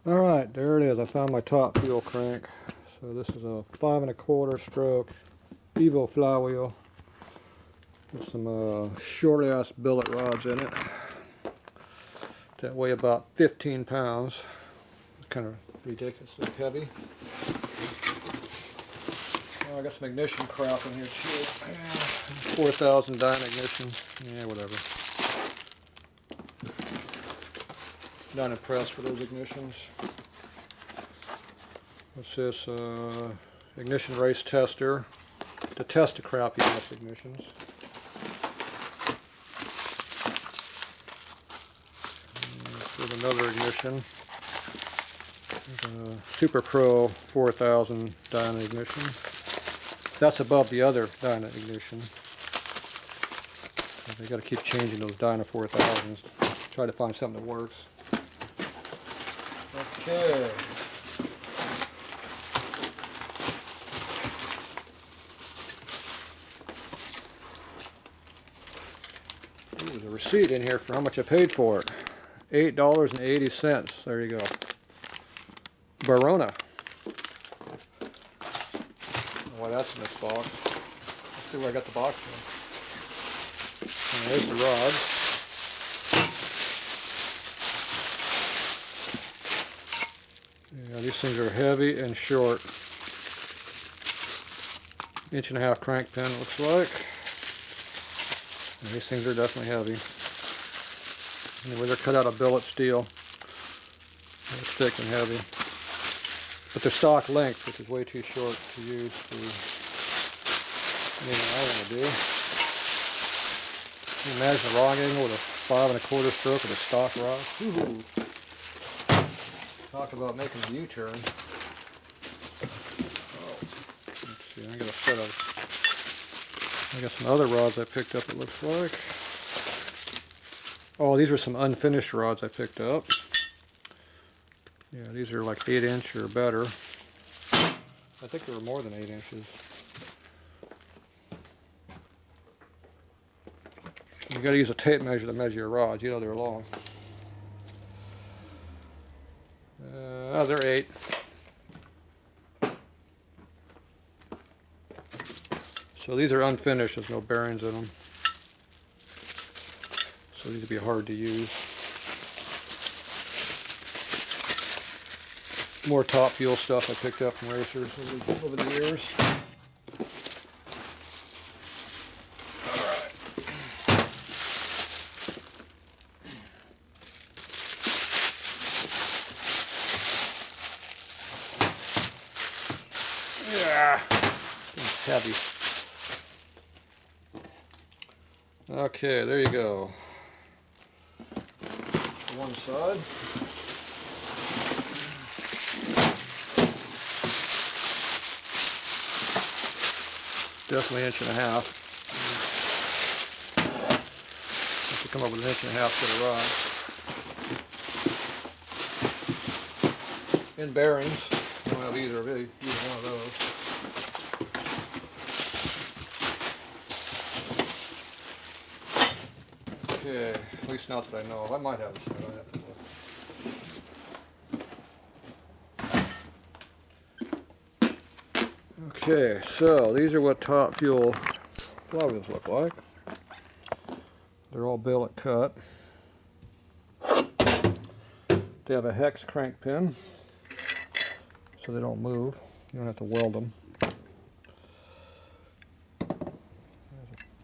Alright, there it is. I found my top fuel crank. So this is a 5 1/4 stroke Evo flywheel with some short ass billet rods in it that weigh about 15 pounds. Kind of ridiculously heavy. Oh, I got some ignition crap in here too. 4,000 dyne ignition. Yeah, whatever. Not impressed with those ignitions. What's this? Ignition race tester to test the crappy ass ignitions. With another ignition. Super Pro 4,000 dyne ignition. That's above the other dyne ignition. So they got to keep changing those dyne 4000s. Try to find something that works. Okay. There's a receipt in here for how much I paid for it. $8.80. There you go. Barona. Why that's in this box. Let's see where I got the box from. And there's the rod. Yeah, these things are heavy and short. 1.5" crank pin, it looks like. And these things are definitely heavy. Anyway, they're cut out of billet steel. They're thick and heavy. But they're stock length, which is way too short to use for anything I want to do. Can you imagine a wrong angle with a 5 1/4 stroke with a stock rod? Ooh. Talk about making a U-turn. Oh. Let's see, I got a set of. I got some other rods I picked up, it looks like. Oh, these are some unfinished rods I picked up. Yeah, these are like 8 inch or better. I think they were more than 8 inches. You got to use a tape measure to measure your rods. You know they're long. Oh, they're 8. So these are unfinished. There's no bearings in them. So these would be hard to use. More top fuel stuff I picked up from racers over the years. Alright. Yeah, it's heavy. Okay, there you go. One side. Definitely 1.5 inches. Have to come up with 1.5 inches set of rods. In bearings. I don't have either one of those. Okay, at least not that I know of. I might have a set. I'd have to look. Okay, so these are what top fuel flywheels look like. They're all billet cut. They have a hex crank pin, so they don't move. You don't have to weld them. There's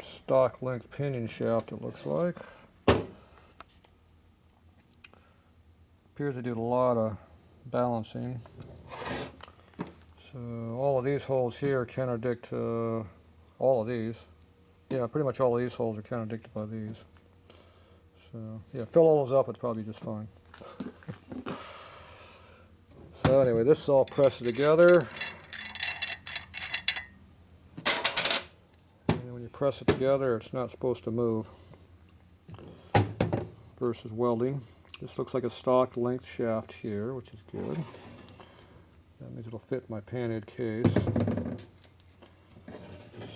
a stock length pinion shaft, it looks like. Appears to do a lot of balancing. So all of these holes here contradict all of these. Yeah, pretty much all of these holes are contradicted by these. So yeah, fill all those up, it's probably just fine. So anyway, this is all pressed together. And when you press it together, it's not supposed to move. Versus welding. This looks like a stock length shaft here, which is good. That means it'll fit my panhead case.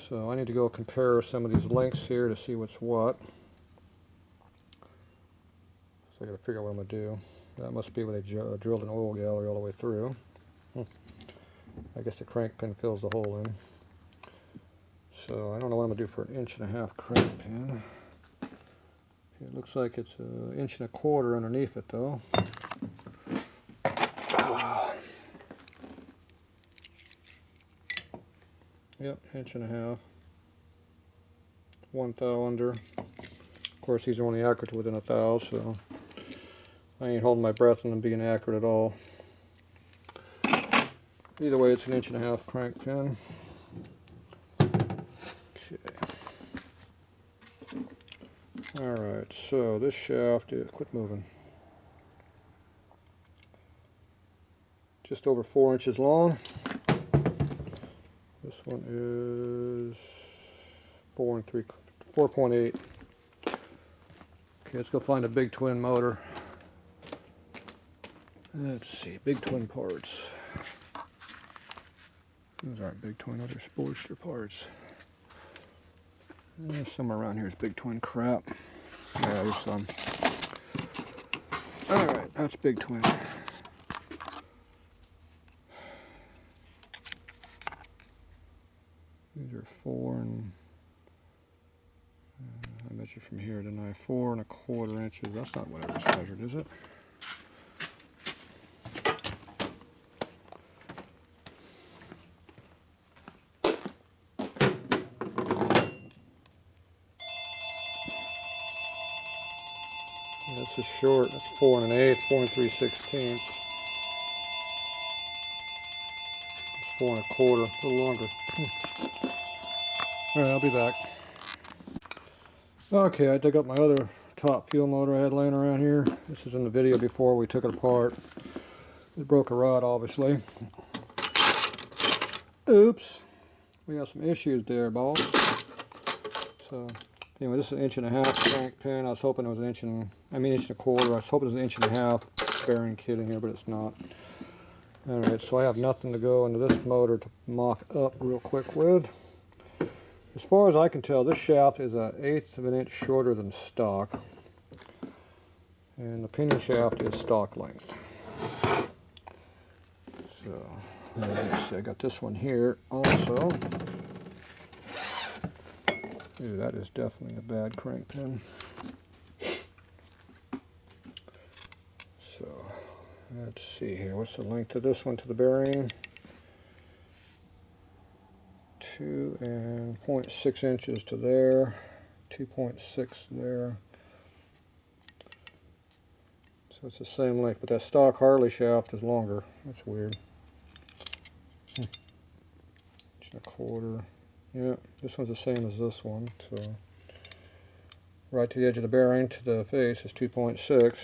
So I need to go compare some of these lengths here to see what's what. So I got to figure out what I'm going to do. That must be where they drilled an oil gallery all the way through. I guess the crank pin fills the hole in. So I don't know what I'm going to do for an 1.5" crank pin. It looks like it's 1 1/4" underneath it though. Yep, 1.5". 1 thou under. Of course, these are only accurate to within 1 thou, so I ain't holding my breath on them being accurate at all. Either way, it's an 1.5" crank pin. Okay. Alright, so this shaft is, quit moving, just over 4 inches long. This one is 4.8. Okay, let's go find a big twin motor. Let's see, big twin parts. Those aren't big twin, those are Sportster parts. Somewhere around here is big twin crap. Yeah, there's some. Alright, that's big twin. These are 4 and I measured from here, didn't I? 4 1/4 inches. That's not what I was measured, is it? This is short. That's 4 1/8, 4 3/16. It's 4 1/4, a little longer. Alright, I'll be back. Okay, I dug up my other top fuel motor I had laying around here. This is in the video before we took it apart. It broke a rod, obviously. Oops. We got some issues there, boss. So, anyway, this is an 1.5" crank pin. I was hoping it was 1 1/4. I was hoping it was 1.5" bearing kit in here, but it's not. Alright, so I have nothing to go into this motor to mock up real quick with. As far as I can tell, this shaft is 1/8 of an inch shorter than stock. And the pinion shaft is stock length. So, let's see, I got this one here also. Ooh, that is definitely a bad crank pin. So, let's see here. What's the length of this one to the bearing? 2 and 0.6 inches to there. 2.6 there. So it's the same length, but that stock Harley shaft is longer. That's weird. 1 1/4. Yeah, this one's the same as this one. So right to the edge of the bearing to the face is 2.6.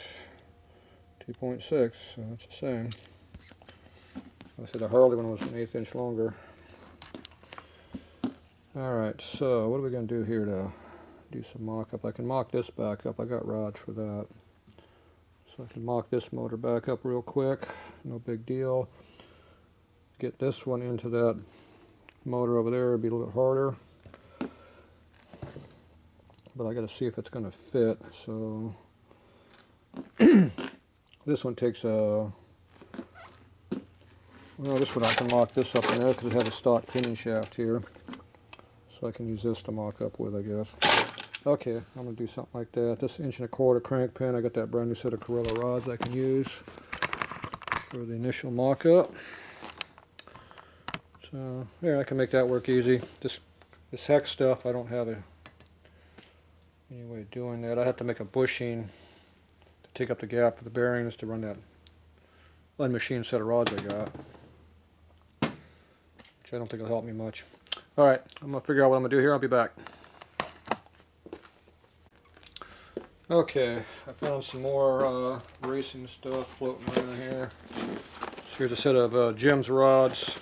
2.6, so it's the same. I said the Harley one was an 1/8 inch longer. Alright, so what are we going to do here to do some mock-up? I can mock this back up. I got rods for that. So I can mock this motor back up real quick. No big deal. Get this one into that motor over there. It'd be a little bit harder. But I got to see if it's going to fit. So this one takes a... Well, this one I can mock this up in there because it has a stock pinion shaft here. So I can use this to mock up with, I guess. Okay, I'm going to do something like that. This 1 1/4" crank pin, I got that brand new set of Corella rods I can use for the initial mock-up. So, yeah, I can make that work easy. This hex stuff, I don't have any way of doing that. I have to make a bushing to take up the gap for the bearings to run that unmachined set of rods I got. Which I don't think will help me much. Alright, I'm going to figure out what I'm going to do here. I'll be back. Okay, I found some more racing stuff floating around here. So here's a set of Jim's rods.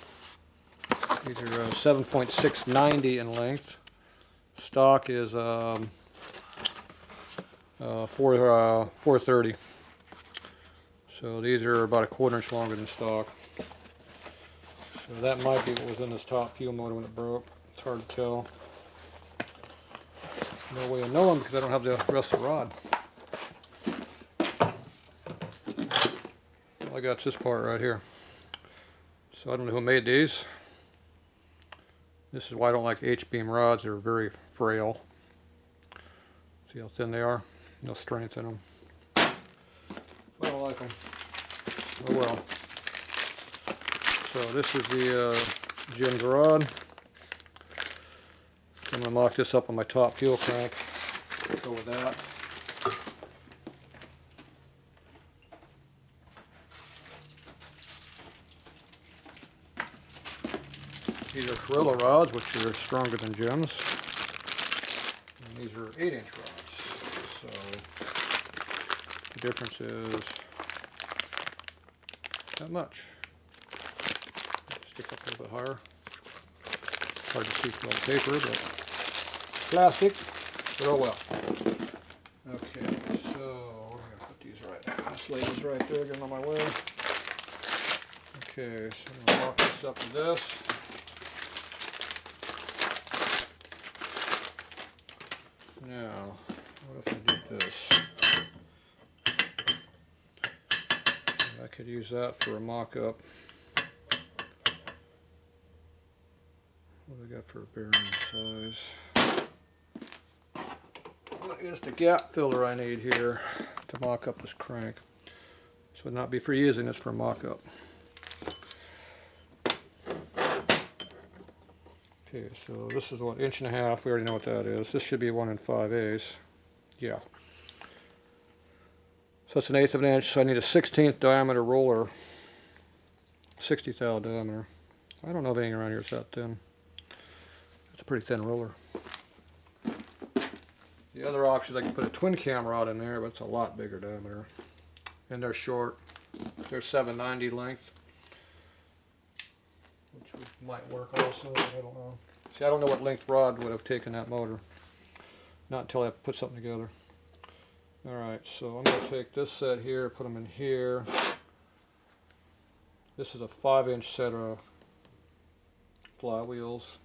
These are 7.690 in length. Stock is 430. So these are about 1/4 inch longer than stock. So that might be what was in this top fuel motor when it broke. It's hard to tell. No way of knowing because I don't have the rest of the rod. All I got is this part right here. So I don't know who made these. This is why I don't like H-beam rods. They're very frail. See how thin they are? No strength in them. I don't like them. Oh well. So this is the Jim's rod. I'm going to mock this up on my top fuel crank. Go with that. These are Gorilla rods, which are stronger than Jim's. And these are 8-inch rods. So the difference is not much. Stick up a little bit higher. Hard to see through all the paper, but plastic, but oh well. Okay, so we're going to put these right there. Let's lay these right there, get them on my way. Okay, so I'm going to lock this up with this. Now, what if I did this? I could use that for a mock-up. What do we got for a bearing size? What is the gap filler I need here to mock up this crank? This would not be for using, it's for mock-up. Okay, so this is what, 1.5 inches. We already know what that is. This should be 1 5/8. Yeah. So it's 1/8 of an inch, so I need a 16th diameter roller. 60 thou diameter. I don't know if anything around here is that thin. It's a pretty thin roller. The other option is I can put a twin cam rod in there, but it's a lot bigger diameter. And they're short. They're 790 length. Which might work also, I don't know. See, I don't know what length rod would have taken that motor. Not until I put something together. Alright, so I'm going to take this set here, put them in here. This is a 5-inch set of flywheels.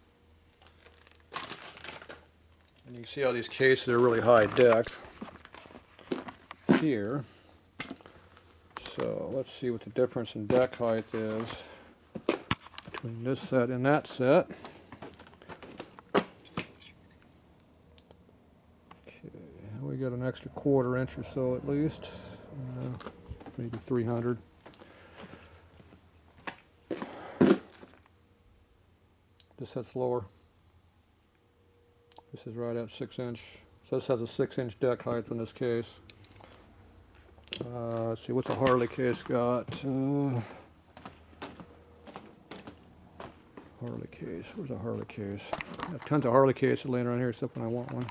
And you can see how these cases are really high deck here. So let's see what the difference in deck height is between this set and that set. Okay, we got an extra 1/4 inch or so at least, maybe 300. This set's lower. This is right at 6 inch. So this has a 6-inch deck height in this case. Let's see, what's the Harley case got? Harley case. Where's a Harley case? I have tons of Harley cases laying around here except when I want one.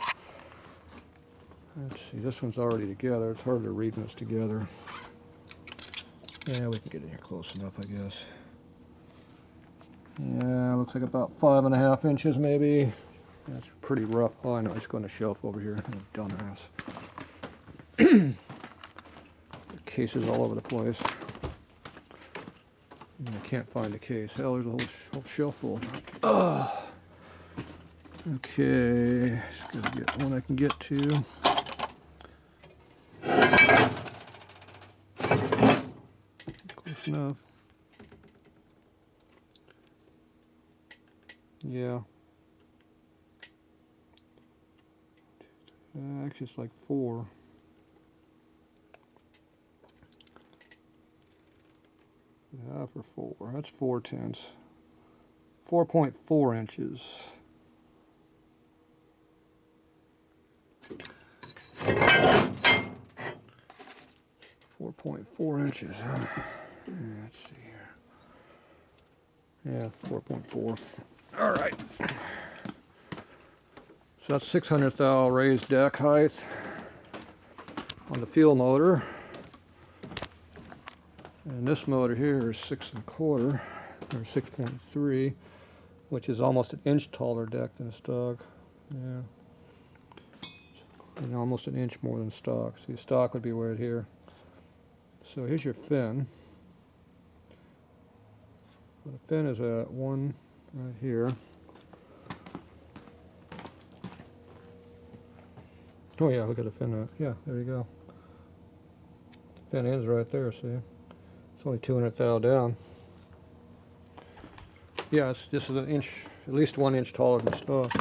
Let's see, this one's already together. It's hard to read when it's together. Yeah, we can get in here close enough, I guess. Yeah, looks like about 5.5 inches maybe. That's pretty rough. Oh, I know, it's going to shelf over here. Dumbass. Cases all over the place. I can't find a case. Hell, there's a whole shelf full. Okay, just gotta get one I can get to. Close enough. Yeah. Actually, it's like 4. Yeah, for 4. That's 4/10. 4.4 inches. 4.4 inches. Let's see here. Yeah, 4.4. All right. So that's 600 thou raised deck height on the fuel motor. And this motor here is 6 1/4 or 6.3, which is almost an inch taller deck than stock. Yeah. And almost an inch more than stock. See, stock would be right here. So here's your fin. The fin is at 1 right here. Oh yeah, look at the fin. Yeah, there you go. The fin ends right there, see? It's only 200 thou down. Yeah, this is an inch, at least 1 inch taller than stuff.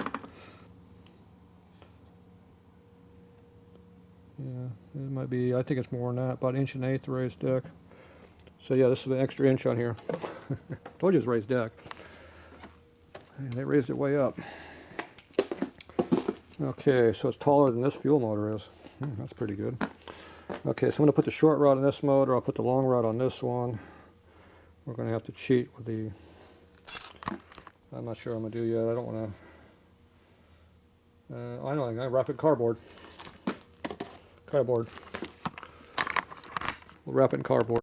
Yeah, it might be, I think it's more than that, about 1.125" raised deck. So yeah, this is an extra inch on here. Told you it's raised deck. And they raised it way up. Okay, so it's taller than this fuel motor is. That's pretty good. Okay, so I'm going to put the short rod in this motor. I'll put the long rod on this one. We're going to have to cheat with the... I'm not sure what I'm going to do yet. I don't want to... I know, I'm going to wrap it in cardboard. We'll wrap it in cardboard.